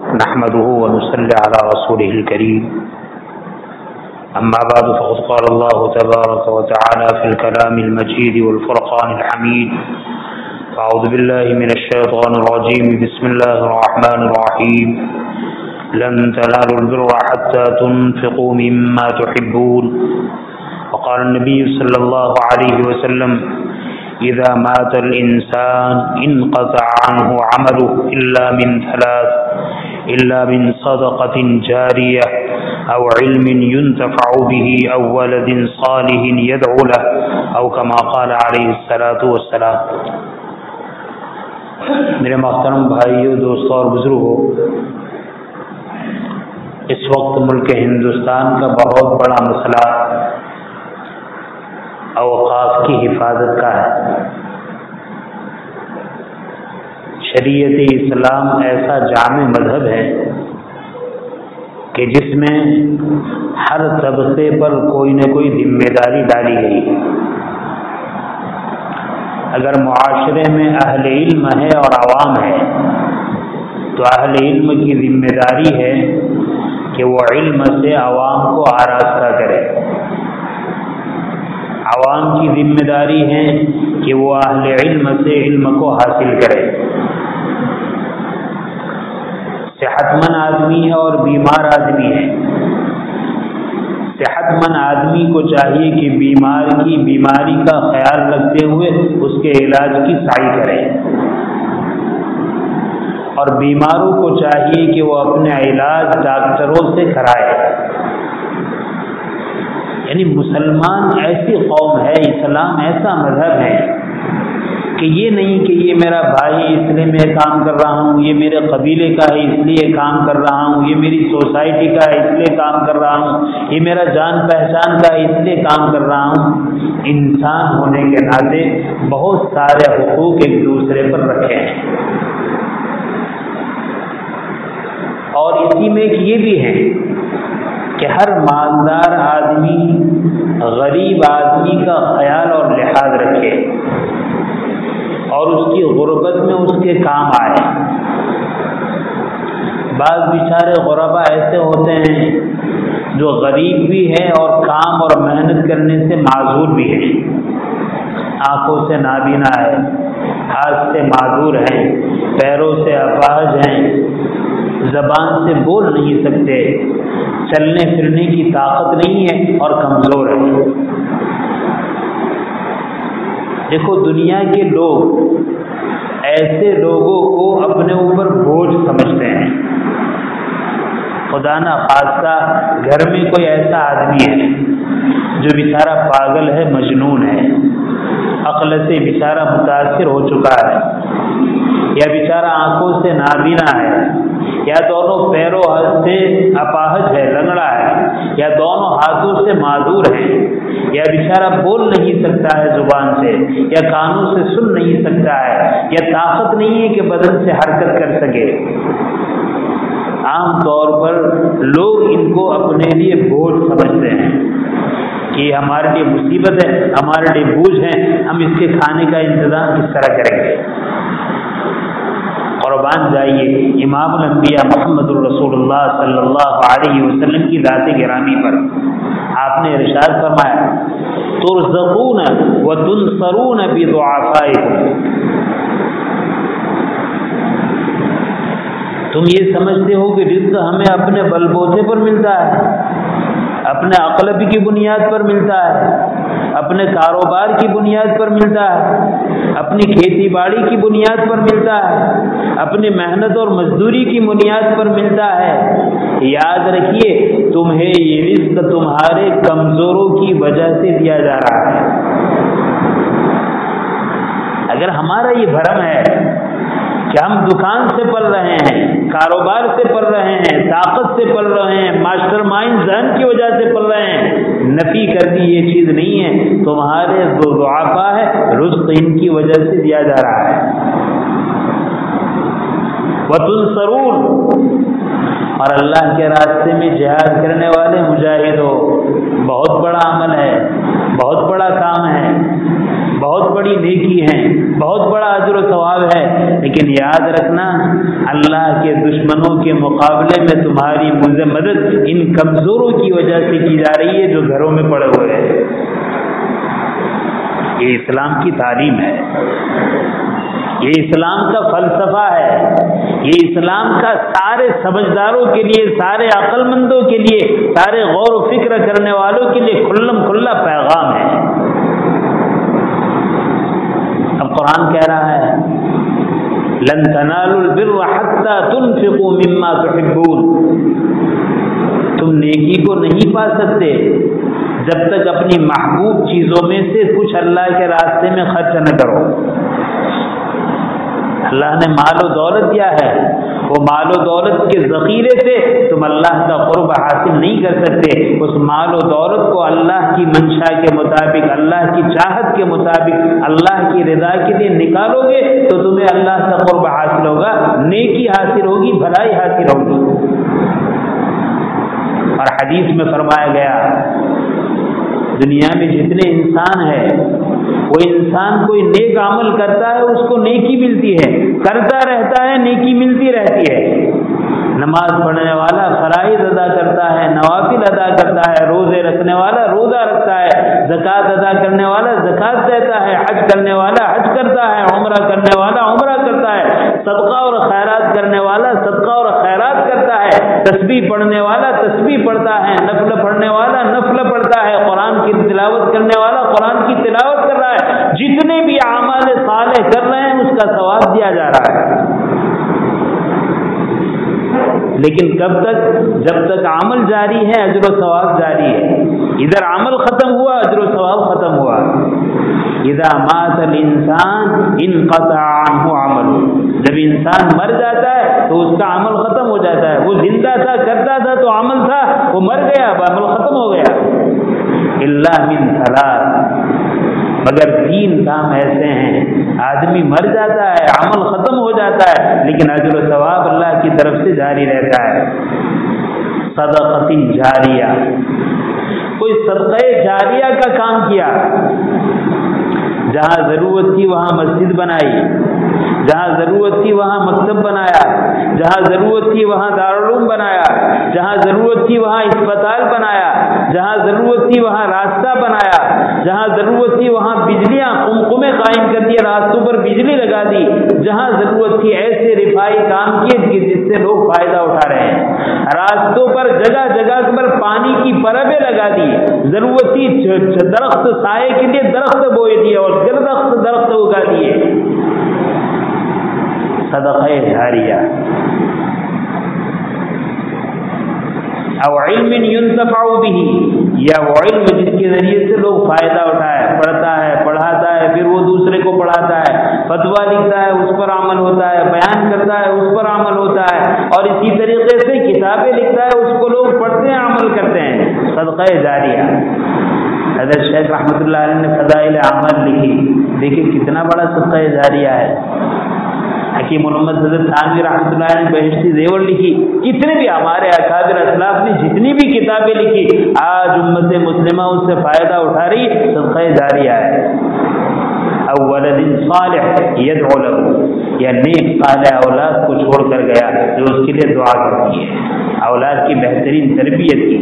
نحمده ونصلي على رسوله الكريم أما بعد فقد قال الله تبارك وتعالى في الكلام المجيد والفرقان الحميد أعوذ بالله من الشيطان الرجيم بسم الله الرحمن الرحيم لن تنالوا البر حتى تنفقوا مما تحبون وقال النبي صلى الله عليه وسلم إذا مات الإنسان انقطع عنه عمله إلا من صدقة جارية أو علم ينتفع به أو ولد صالح يدعو له أو كما قال عليه الصلاة والسلام۔ میرے محترم بھائیو، دوستوں اور بزرگوں، اس وقت ملک ہندوستان کا بہت بڑا مسئلہ اوقاف کی حفاظت کا ہے۔ شریعت اسلام ایسا جامع مذہب ہے کہ جس میں ہر طبقے پر کوئی نہ کوئی ذمہ داری ڈالی گئی ہے۔ اگر معاشرے میں اہل علم ہے اور عوام ہے تو اہل علم کی ذمہ داری ہے کہ وہ علم سے عوام کو آراستہ کرے، عوام کی ذمہ داری ہے کہ وہ اہل علم سے علم کو حاصل کرے۔ صحت مند آدمی ہے اور بیمار آدمی ہے۔ صحت مند آدمی کو چاہیے کہ بیمار کی بیماری کا خیال رکھتے ہوئے اس کے علاج کی سعی کرے، اور بیماروں کو چاہیے کہ وہ اپنے علاج ڈاکٹروں سے کرائے۔ یعنی مسلمان ایسی قوم ہے، اسلام ایسا مذہب ہے کہ یہ نہیں کہ یہ میرا بھائی اس لیے میں کام کر رہا ہوں، یہ میرے قبیلے کا ہے اس لیے کام کر رہا ہوں، یہ میری سوسائٹی کا ہے اس لیے کام کر رہا ہوں، یہ میرا جان پہچان کا ہے اس لیے کام کر رہا ہوں۔ انسان ہونے کے ناطے بہت سارے حقوق ایک دوسرے پر رکھے ہیں، اور اسی میں ایک یہ بھی ہے کہ ہر مالدار آدمی غریب آدمی کا خیال اور لحاظ رکھے اور اس کی غربت میں اس کے کام آئے۔ بعض بیچارے غربا ایسے ہوتے ہیں جو غریب بھی ہیں اور کام اور محنت کرنے سے معذور بھی ہیں، آنکھوں سے نابینا ہے، ہاتھ سے معذور ہیں، پیروں سے اپاہج ہیں، زبان سے بول نہیں سکتے، چلنے پھرنے کی طاقت نہیں ہے اور کمزور ہے۔ دیکھو، دنیا کے لوگ ایسے لوگوں کو اپنے اوپر بوجھ سمجھتے ہیں۔ خدا نہ خواستہ گھر میں کوئی ایسا آدمی ہے جو بیچارہ پاگل ہے، مجنون ہے، عقل سے بیچارہ متاثر ہو چکا ہے، یا بیچارہ آنکھوں سے نابینا ہے، یا دونوں پیروں سے اپاہج ہے، لنگڑا ہے، یا دونوں ہاتھوں سے معذور ہے، یا بیچارہ بول نہیں سکتا ہے زبان سے، یا کانوں سے سن نہیں سکتا ہے، یا طاقت نہیں ہے کہ بدن سے حرکت کر سکے۔ عام طور پر لوگ ان کو اپنے لیے بوجھ سمجھتے ہیں کہ یہ ہمارے لیے مصیبت ہے، ہمارے لیے بوجھ ہے، ہم اس کے کھانے کا انتظام کس طرح کریں گے۔ قربان جائیے امام الانبیاء محمد الرسول اللہ صلی اللہ علیہ وسلم کی ذات گرامی پر آپ نے ارشاد فرمایا، ترزقون وتنصرون بضعفائکم۔ تم یہ سمجھتے ہو کہ رزق ہمیں اپنے بل بوتے پر ملتا ہے، اپنے عقل کی بنیاد پر ملتا ہے، اپنے کاروبار کی بنیاد پر ملتا ہے، اپنی کھیتی باڑی کی بنیاد پر ملتا ہے، اپنی محنت اور مزدوری کی بنیاد پر ملتا ہے۔ یاد رکھیے، تمہیں یہ رزق تمہارے کمزوروں کی وجہ سے دیا جا رہا ہے۔ اگر ہمارا یہ بھرم ہے کہ ہم دکان سے پل رہے ہیں، کاروبار سے پل رہے ہیں، طاقت سے پل رہے ہیں، ماسٹر مائنڈ ذہن کی وجہ سے پل رہے ہیں، نفی کر دی یہ چیز نہیں ہے، تمہارے جو ضعفاء ہے رزق ان کی وجہ سے دیا جا رہا ہے۔ وتنصرون، اور اللہ کے راستے میں جہاد کرنے والے مجاہدوں، بہت بڑا عمل ہے، بہت بڑا کام ہے۔ بہت بڑی نیکی ہے، بہت بڑا اجر و ثواب ہے، لیکن یاد رکھنا اللہ کے دشمنوں کے مقابلے میں تمہاری مدد ان کمزوروں کی وجہ سے کی جا رہی ہے جو گھروں میں پڑے ہوئے ہیں۔ یہ اسلام کی تعلیم ہے، یہ اسلام کا فلسفہ ہے، یہ اسلام کا سارے سمجھداروں کے لیے، سارے عقل مندوں کے لیے، سارے غور و فکر کرنے والوں کے لیے کھلم کھلا پیغام ہے۔ اب قرآن کہہ رہا ہے لن تنالوا البر حتى تنفقوا مما تحبون، تم نیکی کو نہیں پا سکتے جب تک اپنی محبوب چیزوں میں سے کچھ اللہ کے راستے میں خرچ نہ کرو۔ اللہ نے مال و دولت دیا ہے، وہ مال و دولت کے ذخیرے سے تم اللہ کا قرب حاصل نہیں کر سکتے، اس مال و دولت کو اللہ کی منشا کے مطابق، اللہ کی چاہت کے مطابق، اللہ کی رضا کے لیے نکالو گے تو تمہیں اللہ کا قرب حاصل ہوگا، نیکی حاصل ہوگی، بھلائی حاصل ہوگی۔ اور حدیث میں فرمایا گیا دنیا میں جتنے انسان ہیں وہ انسان کوئی نیک عمل کرتا ہے اس کو نیکی ملتی ہے، کرتا رہتا ہے نیکی ملتی رہتی ہے۔ نماز پڑھنے والا فرائض ادا کرتا ہے، نوافل ادا کرتا ہے، روزے رکھنے والا روزہ رکھتا ہے، زکوٰۃ ادا کرنے والا زکوٰۃ دیتا ہے، حج کرنے والا حج کرتا ہے، عمرہ کرنے والا عمرہ کرتا ہے، صدقہ اور خیرات کرنے والا صدقہ اور خیرات کرتا ہے، تسبیح پڑھنے والا تسبیح پڑھتا ہے، نفل پڑھنے والا نفل پڑھتا ہے، قرآن کی تلاوت کرنے والا قرآن کی تلاوت کر رہا ہے، جتنے بھی اعمال صالح کر رہے ہیں اس کا ثواب دیا جا رہا ہے۔ لیکن کب تک؟ جب تک عمل جاری ہے اجر و ثواب جاری ہے۔ ادھر عمل ختم ہوا اجر و ثواب ختم ہوا۔ اذا مات الانسان انقطع عنه عمله، جب انسان مر جاتا ہے تو اس کا عمل ختم ہو جاتا ہے۔ وہ زندہ تھا کرتا تھا تو عمل تھا، وہ مر گیا اب عمل ختم ہو گیا۔ الا من ثلاث، مگر تین کام ایسے ہیں آدمی مر جاتا ہے عمل ختم ہو جاتا ہے لیکن اجر و ثواب اللہ کی طرف سے جاری رہتا ہے۔ صدقۃ جاریہ، کوئی صدقہ جاریہ کا کام کیا، جہاں ضرورت تھی وہاں مسجد بنائی، جہاں ضرورت تھی وہاں مکتب بنایا، جہاں ضرورت تھی وہاں دارالعلوم بنایا، جہاں ضرورت تھی وہاں اسپتال بنایا، جہاں ضرورت تھی وہاں راستہ بنایا، جہاں ضرورت تھی وہاں بجلیاں قمقمے قائم کر دیے، راستوں پر بجلی لگا دی، جہاں ضرورت تھی ایسے رفائی کام کیے جس سے لوگ فائدہ اٹھا رہے ہیں، راستوں پر جگہ جگہ پر پانی کی پربیں لگا دی، ضرورت تھی درخت سائے کے لیے درخت بوئے دیے اور درخت اگا دیے۔ صدقہ جاریہ او علم ينتفع به، یا وہ علم جس کے ذریعے سے لوگ فائدہ اٹھائے، پڑھتا ہے پڑھاتا ہے پھر وہ دوسرے کو پڑھاتا ہے، فتویٰ لکھتا ہے اس پر عمل ہوتا ہے، بیان کرتا ہے اس پر عمل ہوتا ہے، اور اسی طریقے سے کتابیں لکھتا ہے اس کو لوگ پڑھتے ہیں عمل کرتے ہیں۔ صدقہ جاریہ، حضرت شیخ رحمۃ اللہ علیہ نے فضائل اعمال لکھی، دیکھیں کتنا بڑا صدقہ جاریہ ہے۔ حکیم محمد حضرت تھانوی رحمۃ اللہ علیہ نے بہشتی زیور لکھی، کتنے بھی ہمارے اکابر اسلاف نے جتنی بھی کتابیں لکھی، آج امت مسلمہ اس سے فائدہ اٹھا رہی، صدقہ جاریہ ہے۔ او ولد صالح یدعو له، یا نیک صالح اولاد کو چھوڑ کر گیا جو اس کے لیے دعا کرتی ہے، اولاد کی بہترین تربیت کی۔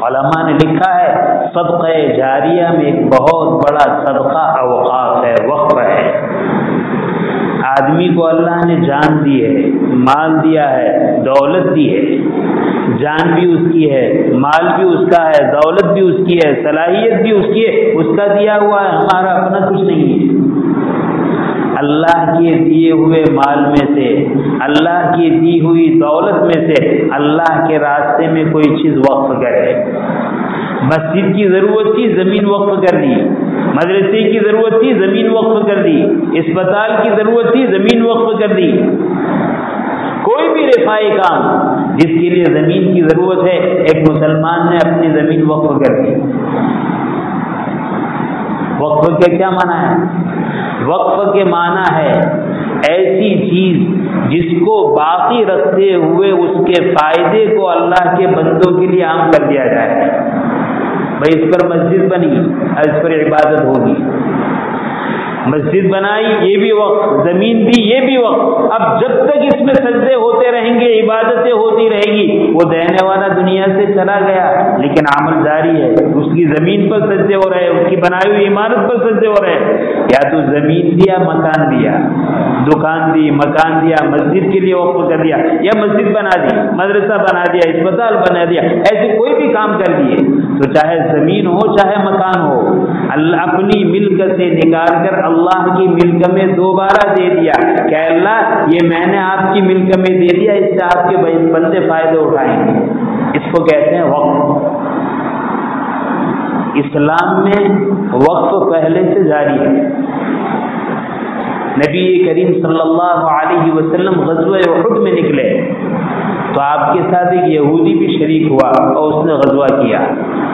علماء نے لکھا ہے صدقہ جاریہ میں ایک بہت بڑا صدقہ اوقاف ہے، وقف ہے۔ آدمی کو اللہ نے جان دی ہے، مال دیا ہے، دولت دی ہے، جان بھی اس کی ہے، مال بھی اس کا ہے، دولت بھی اس کی ہے، صلاحیت بھی اس کی ہے، اس کا دیا ہوا ہے، ہمارا اپنا کچھ نہیں ہے۔ اللہ کے دیے ہوئے مال میں سے، اللہ کی دی ہوئی دولت میں سے اللہ کے راستے میں کوئی چیز وقف کرے۔ مسجد کی ضرورت تھی زمین وقف کر دی، مدرسے کی ضرورت تھی زمین وقف کر دی، اسپتال کی ضرورت تھی زمین وقف کر دی۔ کوئی بھی رفائی کام جس کے لیے زمین کی ضرورت ہے، ایک مسلمان نے اپنی زمین وقف کر دی۔ وقف کے کیا معنی ہے؟ وقف کے معنی ہے ایسی چیز جس کو باقی رکھتے ہوئے اس کے فائدے کو اللہ کے بندوں کے لیے عام کر دیا جائے۔ بھائی اس پر مسجد بنی، اس پر عبادت ہوگی، مسجد بنائی یہ بھی وقت، زمین دی یہ بھی وقت، اب جب تک اس میں سجدے ہوتے رہیں گے، عبادتیں ہوتی رہے گی، وہ دینے والا دنیا سے چلا گیا لیکن عمل جاری ہے، اس کی زمین پر سجدے ہو رہے، اس کی بنائی ہوئی عمارت پر سجدے ہو رہے، یا تو زمین دیا، مکان دیا، دکان دی، مکان دیا، مسجد کے لیے وقف کر دیا، یا مسجد بنا دی، مدرسہ بنا دیا، اسپتال بنا دیا، ایسے کوئی بھی کام کر دیے، تو چاہے زمین ہو چاہے مکان ہو، اللہ اپنی ملک سے نکال کر اللہ کی ملک میں دوبارہ دے دیا کہ اللہ یہ میں نے آپ کی ملک میں دے دیا، اس سے آپ کے بندے فائدے اٹھائیں گے، اس کو کہتے ہیں وقف۔ اسلام میں وقف پہلے سے جاری ہے۔ نبی کریم صلی اللہ علیہ وسلم غزوہ احد میں نکلے تو آپ کے ساتھ ایک یہودی بھی شریک ہوا اور اس نے غزوہ کیا،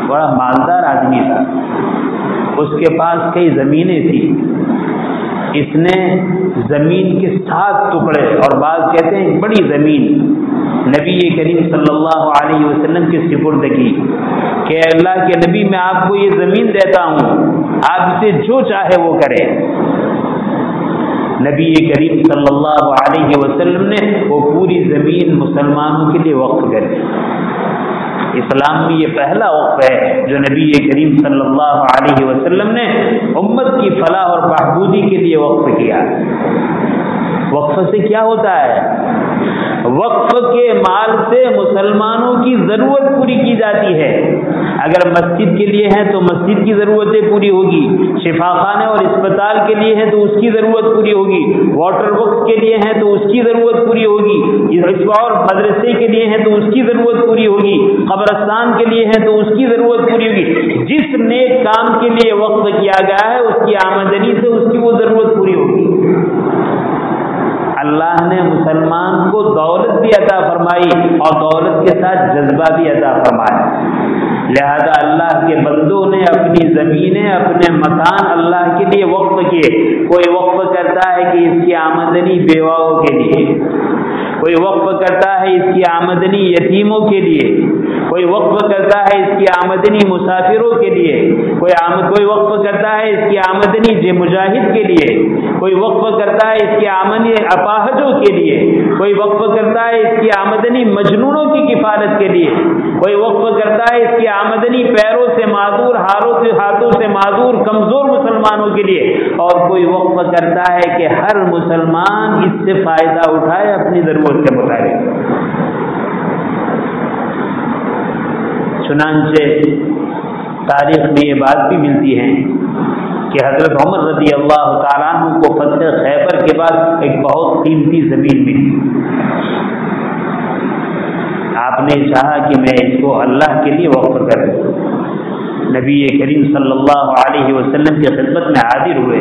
بڑا مالدار آدمی تھا، اس کے پاس کئی زمینیں تھی، اس نے زمین کے 7 ٹکڑے اور بعض کہتے ہیں بڑی زمین نبی کریم صلی اللہ علیہ وسلم کے سپرد کی کہ اللہ کے نبی میں آپ کو یہ زمین دیتا ہوں، آپ اسے جو چاہے وہ کرے۔ نبی کریم صلی اللہ علیہ وسلم نے وہ پوری زمین مسلمانوں کے لیے وقف کر دی۔ اسلام میں یہ پہلا وقف ہے جو نبی کریم صلی اللہ علیہ وسلم نے امت کی فلاح اور بہبودی کے لیے وقف کیا۔ وقف سے کیا ہوتا ہے؟ وقف کے مال سے مسلمانوں کی ضرورت پوری کی جاتی ہے۔ اگر مسجد کے لیے ہیں تو مسجد کی ضرورتیں پوری ہوگی، شفا خانے اور اسپتال کے لیے ہیں تو اس کی ضرورت پوری ہوگی، واٹر ورکس کے لیے ہیں تو اس کی ضرورت پوری ہوگی، اور مدرسے کے لیے ہیں تو اس کی ضرورت پوری ہوگی، قبرستان کے لیے ہیں تو اس کی ضرورت پوری ہوگی۔ جس نیک کام کے لیے وقف کیا گیا ہے اس کی آمدنی سے اس کی وہ ضرورت پوری ہوگی۔ اللہ نے مسلمان کو دولت بھی عطا فرمائی اور دولت کے ساتھ جذبہ بھی عطا فرمایا، لہذا اللہ کے بندوں نے اپنی زمینیں، اپنے مکان اللہ کے لیے وقف کیے۔ کوئی وقف کرتا ہے کہ اس کی آمدنی بیواؤں کے لیے، کوئی وقف کرتا ہے اس کی آمدنی یتیموں کے لیے، کوئی وقف کرتا ہے اس کی آمدنی مسافروں کے لیے، کوئی وقف کرتا ہے اس کی آمدنی مجاہد کے لیے، کوئی وقف کرتا ہے اس کی آمدنی اپاہجوں کے لیے، کوئی وقف کرتا ہے اس کی آمدنی مجنونوں کی کفالت کے لیے، کوئی وقف کرتا ہے اس کی آمدنی پیروں سے معذور، ہاتھوں سے معذور کمزور مسلمانوں کے لیے، اور کوئی وقف کرتا ہے کہ ہر مسلمان اس سے فائدہ اٹھائے اپنی ضرورت کے مطابق۔ چنانچہ تاریخ میں یہ بات بھی ملتی ہے کہ حضرت عمر رضی اللہ تعالیٰ عنہ کو فتح خیبر کے بعد ایک بہت قیمتی زمین ملی، آپ نے چاہا کہ میں اس کو اللہ کے لیے وقف کر دوں۔ نبی کریم صلی اللہ علیہ وسلم کی خدمت میں حاضر ہوئے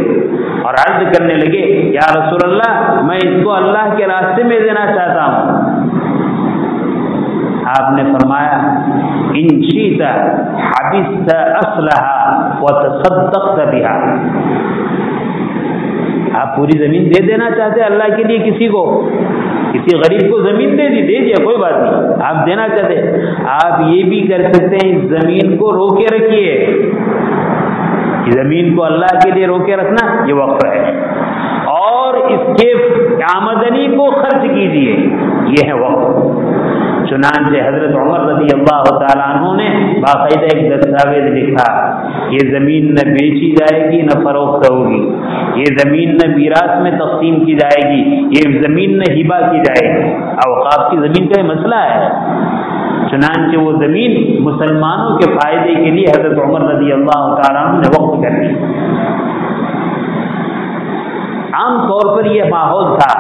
اور عرض کرنے لگے، یا رسول اللہ میں اس کو اللہ کے راستے میں دینا چاہتا ہوں۔ آپ نے فرمایا، ان شئت حبست اصلها وتصدقت بها، آپ پوری زمین دے دینا چاہتے اللہ کے لیے، کسی کو، کسی غریب کو زمین دے دیا، کوئی بات نہیں، آپ دینا چاہتے، آپ یہ بھی کر سکتے ہیں اس زمین کو روکے رکھیے، زمین کو اللہ کے لیے روکے رکھنا یہ وقف ہے، اور اس کے آمدنی کو خرچ کیجیے، یہ ہے وقف۔ چنانچہ حضرت عمر رضی اللہ تعالیٰ عنہ نے باقاعدہ ایک دستاویز لکھا، یہ زمین نہ بیچی جائے گی نہ فروخت ہوگی، یہ زمین نہ میراث میں تقسیم کی جائے گی، یہ زمین نہ ہبہ کی جائے گی، اوقاف کی زمین کا یہ مسئلہ ہے۔ چنانچہ وہ زمین مسلمانوں کے فائدے کے لیے حضرت عمر رضی اللہ تعالیٰ عنہ نے وقف کر دی۔ عام طور پر یہ ماحول تھا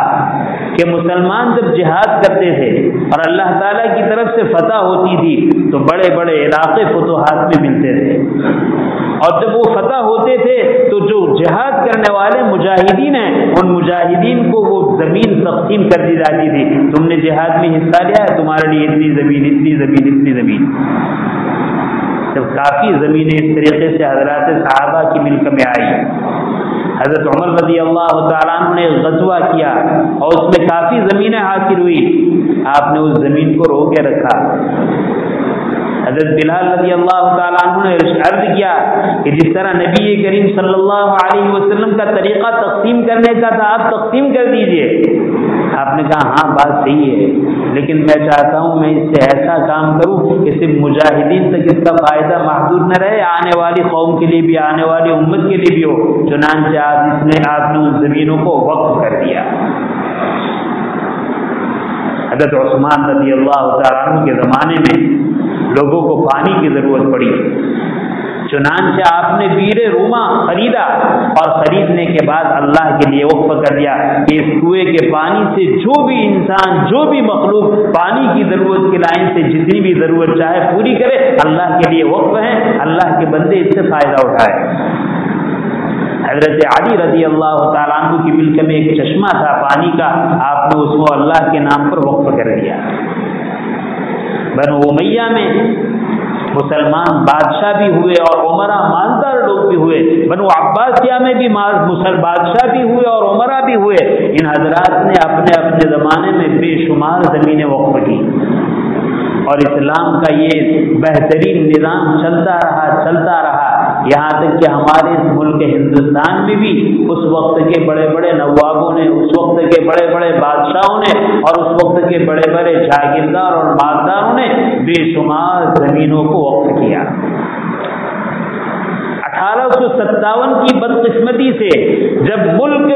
کہ مسلمان جب جہاد کرتے تھے اور اللہ تعالیٰ کی طرف سے فتح ہوتی تھی تو بڑے بڑے علاقے فتوحات میں ملتے تھے، اور جب وہ فتح ہوتے تھے تو جو جہاد کرنے والے مجاہدین ہیں ان مجاہدین کو وہ زمین تقسیم کر دی جاتی تھی، تم نے جہاد میں حصہ لیا ہے، تمہارے لیے اتنی زمین، اتنی زمین، اتنی زمین۔ جب کافی زمینیں اس طریقے سے حضرات صحابہ کی ملک میں آئی، حضرت عمر رضی اللہ تعالیٰ عنہ نے غزوہ کیا اور اس میں کافی زمینیں حاصل ہوئی، آپ نے اس زمین کو روکے رکھا۔ حضرت بلال رضی اللہ تعالیٰ عنہ نے عرض کیا کہ جس طرح نبی کریم صلی اللہ علیہ وسلم کا طریقہ تقسیم کرنے کا تھا آپ تقسیم کر دیجئے. آپ نے کہا ہاں بات صحیح ہے، لیکن میں چاہتا ہوں میں اس سے ایسا کام کروں کہ صرف مجاہدین تک اس کا فائدہ محدود نہ رہے، آنے والی قوم کے لیے بھی، آنے والی امت کے لیے بھی ہو. چنانچہ آپ نے ان زمینوں کو وقف کر دیا. حضرت عثمان رضی اللہ تعالیٰ عنہ کے زمانے میں لوگوں کو پانی کی ضرورت پڑی، چنانچہ آپ نے بیر روما خریدا اور خریدنے کے بعد اللہ کے لیے وقف کر دیا کہ اس کنویں کے پانی سے جو بھی انسان، جو بھی مخلوق پانی کی ضرورت کی لائن سے جتنی بھی ضرورت چاہے پوری کرے، اللہ کے لیے وقف ہے، اللہ کے بندے اس سے فائدہ اٹھائے. حضرت علی رضی اللہ تعالیٰ عنہ کی ملک میں ایک چشمہ تھا پانی کا، آپ نے اس کو اللہ کے نام پر وقف کر دیا. بنو امیہ میں مسلمان بادشاہ بھی ہوئے اور عمرہ مالدار لوگ بھی ہوئے. بنو عباسیہ میں بھی بادشاہ بھی ہوئے اور عمرہ بھی ہوئے. ان حضرات نے اپنے اپنے زمانے میں بے شمار زمینیں وقف کی اور اسلام کا یہ بہترین نظام چلتا رہا یہاں تک کہ ہمارے اس ملک ہندوستان میں بھی اس وقت کے بڑے بڑے نوابوں نے، اس وقت کے بڑے بڑے بادشاہوں نے اور اس وقت کے بڑے بڑے جاگیردار اور مالداروں نے بے شمار زمینوں کو وقف کیا. 1857 کی بدقسمتی سے جب ملک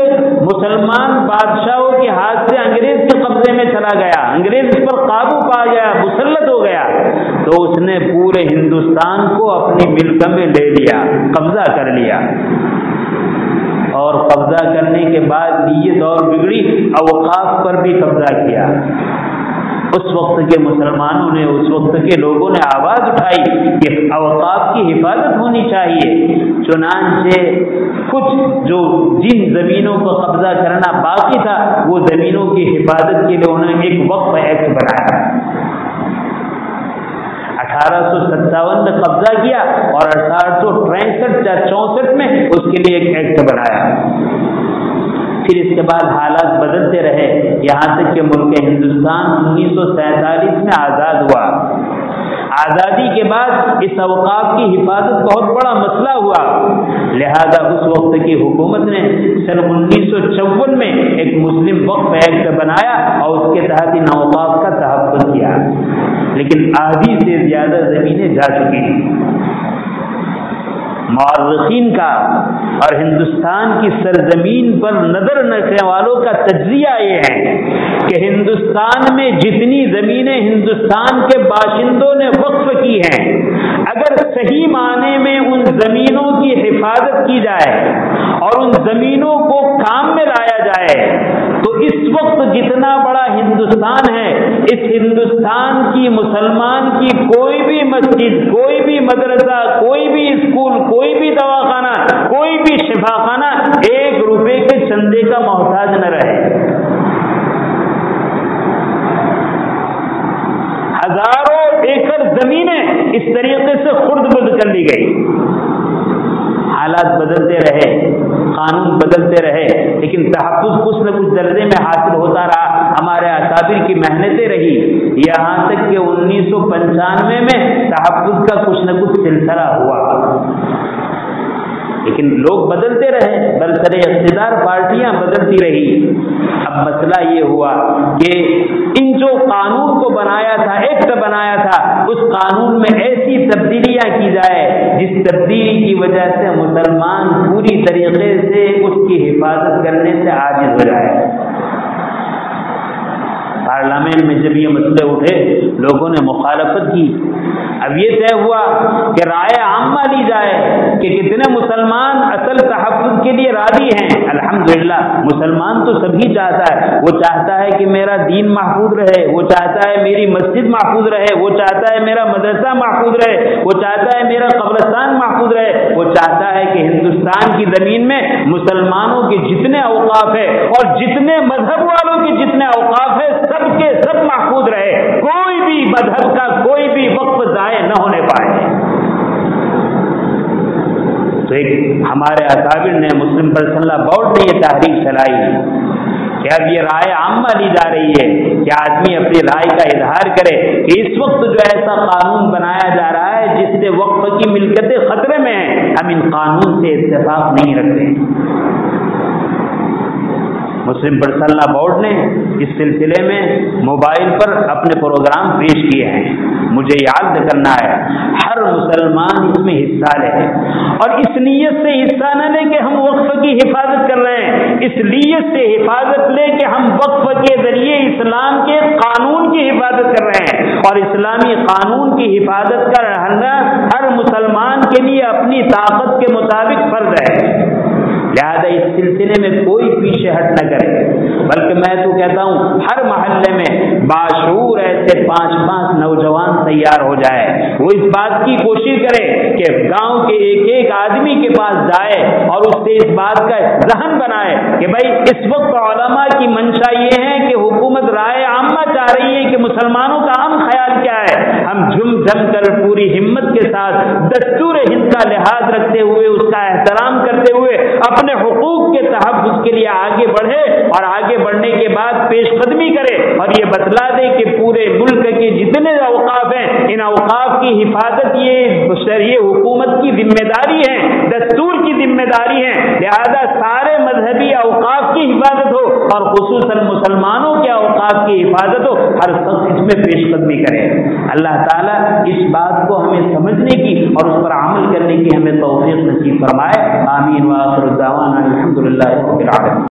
مسلمان بادشاہوں کے ہاتھ سے انگریز کے قبضے میں چلا گیا، انگریز اس پر قابو پا گیا، مسلط ہو گیا، تو اس نے پورے ہندوستان کو اپنی ملک میں لے لیا، قبضہ کر لیا. اور قبضہ کرنے کے بعد نیت اور بگڑی، اوقاف پر بھی قبضہ کیا. اس وقت کے مسلمانوں نے، اس وقت کے لوگوں نے آواز اٹھائی کہ اوقاف کی حفاظت ہونی چاہیے. چنانچہ کچھ جن زمینوں کو قبضہ کرنا باقی تھا وہ زمینوں کی حفاظت کے لیے انہوں نے ایک وقف ایکٹ بنایا. 1857 میں قبضہ کیا اور 1863 یا 64 میں اس کے لیے ایک ایکٹ بنایا. پھر اس کے بعد حالات بدلتے رہے یہاں تک کہ ملک ہندوستان 1947 میں آزاد ہوا. آزادی کے بعد اس اوقاف کی حفاظت بہت بڑا مسئلہ ہوا، لہذا اس وقت کی حکومت نے سن 1954 میں ایک مسلم وقف ایکٹ بنایا اور اس کے تحت ان اوقاف کا تحفظ کیا. لیکن آدھی سے زیادہ زمینیں جا چکی ہیں. مورخین کا اور ہندوستان کی سرزمین پر نظر رکھنے والوں کا تجزیہ یہ ہے کہ ہندوستان میں جتنی زمینیں ہندوستان کے باشندوں نے وقف کی ہیں، اگر صحیح معنی میں ان زمینوں کی حفاظت کی جائے اور ان زمینوں کو کام میں لایا جائے تو اس وقت جتنا بڑا ہندوستان ہے، اس ہندوستان کی مسلمان کی کوئی بھی مسجد، کوئی بھی مدرسہ، کوئی بھی اسکول، کوئی بھی دواخانہ، کوئی بھی شفاخانہ 1 روپے کے چندے کا محتاج نہ رہے. ہزاروں ایکڑ زمینیں اس طریقے سے خرد برد کر لی گئی. حالات بدلتے رہے، قانون بدلتے رہے، لیکن تحفظ کچھ نہ کچھ درجے میں حاصل ہوتا رہا. ہمارے اکابر کی محنتیں رہی یہاں تک کہ 1995 میں تحفظ کا کچھ نہ کچھ سلسلہ ہوا. لیکن لوگ بدلتے رہے، برسر اقتدار پارٹیاں بدلتی رہی. اب مسئلہ یہ ہوا کہ ان جو قانون کو بنایا تھا، ایکٹ بنایا تھا، اس قانون میں ایسی تبدیلیاں کی جائے جس تبدیلی کی وجہ سے مسلمان پوری طریقے سے اس کی حفاظت کرنے سے عاجز ہو جائے. پارلیمنٹ میں جب یہ مسئلے اٹھے لوگوں نے مخالفت کی. اب یہ طے ہوا کہ رائے عامہ لی جائے کہ کتنے مسلمان اصل تحفظ کے لیے راضی ہیں. الحمدللہ مسلمان تو سبھی چاہتا ہے، وہ چاہتا ہے کہ میرا دین محفوظ رہے، وہ چاہتا ہے میری مسجد محفوظ رہے، وہ چاہتا ہے میرا مدرسہ محفوظ رہے، وہ چاہتا ہے میرا قبرستان محفوظ رہے، وہ چاہتا ہے کہ ہندوستان کی زمین میں مسلمانوں کے جتنے اوقاف ہے اور جتنے مذہب والوں کے جتنے اوقاف ہے سب کے سب محفوظ رہے، کوئی بھی مذہب کا کوئی بھی وقف ضائع نہ ہونے پائے. تو ایک ہمارے اکابر نے، مسلم پرسنل لا بورڈ نے یہ تحریک چلائی کہ اب یہ رائے عامہ لی جا رہی ہے کہ آدمی اپنی رائے کا اظہار کرے کہ اس وقت جو ایسا قانون بنایا جا رہا ہے جس سے وقف کی ملکتیں خطرے میں ہیں، ہم ان قانون سے اتفاق نہیں رکھتے۔ مسلم پرسنل بورڈ نے اس سلسلے میں موبائل پر اپنے پروگرام پیش کیے ہیں۔ مجھے یاد کرنا ہے ہر مسلمان اس میں حصہ لے، اور اس نیت سے حصہ نہ لے کہ ہم وقف کی حفاظت کر رہے ہیں، اس نیت سے حفاظت لے کہ ہم وقف کے ذریعے اسلام کے قانون کی حفاظت کر رہے ہیں، اور اسلامی قانون کی حفاظت کا رہنا ہر مسلمان کے لیے اپنی طاقت کے مطابق فرض ہے۔ لہذا اس سلسلے میں کوئی پیچھے ہٹ نہ کرے، بلکہ میں تو کہتا ہوں ہر محلے میں باشعور ایسے 5 نوجوان تیار ہو جائے، وہ اس بات کی کوشش کرے کہ گاؤں کے ایک آدمی کے پاس جائے اور اس سے اس بات کا ذہن بنائے کہ بھائی اس وقت علماء کی منشا یہ ہے کہ حکومت رائے عامہ چاہ رہی ہے کہ مسلمانوں کا عام خیال کیا ہے، ہم جم کر پوری ہمت کے ساتھ دستور ہند کا لحاظ رکھتے ہوئے، اس کا احترام کرتے ہوئے اپنے حقوق کے تحفظ کے لیے آگے بڑھے، اور آگے بڑھنے کے بعد پیش قدمی کرے اور یہ بتلا دے کہ پورے ملک کے جتنے اوقاف ہیں ان اوقاف کی حفاظت یہ شرعی حکومت کی ذمہ داری ہے، دستور کی ذمہ داری ہے، لہذا سارے مذہبی اوقاف کی حفاظت ہو اور خصوصاً مسلمانوں کے اوقاف کی حفاظت ہو، ہر شخص اس میں پیش قدمی کرے۔ اللہ تعالیٰ اس بات کو ہمیں سمجھنے کی اور اس پر عمل کرنے کی ہمیں توفیق نصیب فرمائے۔ آمین۔ وآخر دعوانا الحمدللہ رب العالمین۔